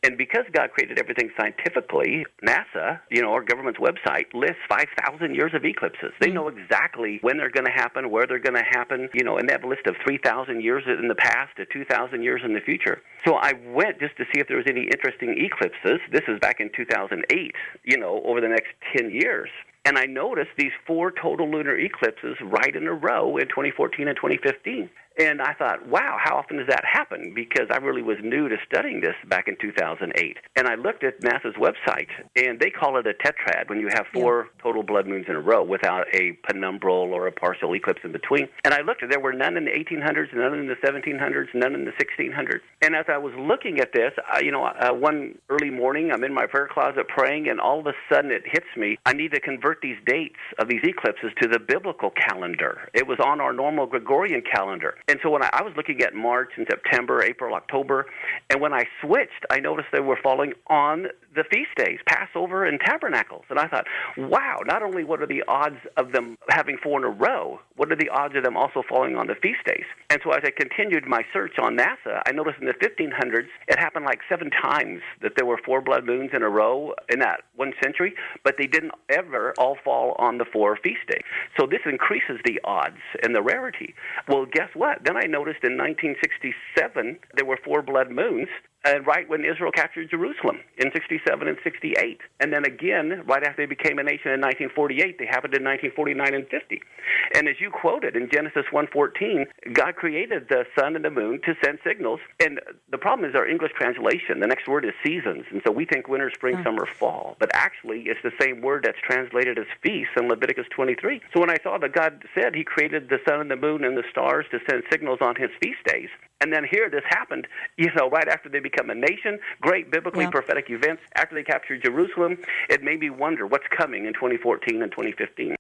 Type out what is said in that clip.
And because God created everything scientifically, NASA, our government's website, lists 5,000 years of eclipses. They know exactly when they're going to happen, where they're going to happen, and they have a list of 3,000 years in the past to 2,000 years in the future. So I went just to see if there was any interesting eclipses. This is back in 2008, over the next 10 years. And I noticed these 4 total lunar eclipses right in a row in 2014 and 2015. And I thought, wow, how often does that happen? Because I really was new to studying this back in 2008. And I looked at NASA's website, and they call it a tetrad when you have 4 total blood moons in a row without a penumbral or a partial eclipse in between. And I looked, and there were none in the 1800s, none in the 1700s, none in the 1600s. And as I was looking at this, one early morning, I'm in my prayer closet praying, and all of a sudden it hits me, I need to convert these dates of these eclipses to the biblical calendar. It was on our normal Gregorian calendar. And so when I was looking at March and September, April, October, and when I switched, I noticed they were falling on the feast days, Passover and Tabernacles. And I thought, wow, not only what are the odds of them having 4 in a row, what are the odds of them also falling on the feast days? And so as I continued my search on NASA, I noticed in the 1500s, it happened like 7 times that there were 4 blood moons in a row in that 1 century, but they didn't ever all fall on the 4 feast days. So this increases the odds and the rarity. Well, guess what? Then I noticed in 1967, there were 4 blood moons, right when Israel captured Jerusalem in 67 and 68. And then again, right after they became a nation in 1948, they happened in 1949 and 50. And as you quoted in Genesis 1:14, God created the sun and the moon to send signals. And the problem is our English translation. The next word is seasons. And so we think winter, spring, summer, fall. But actually, it's the same word that's translated as feast in Leviticus 23. So when I saw that God said he created the sun and the moon and the stars to send signals on his feast days, and then here this happened, right after they become a nation, great biblically prophetic events. After they captured Jerusalem, it made me wonder what's coming in 2014 and 2015.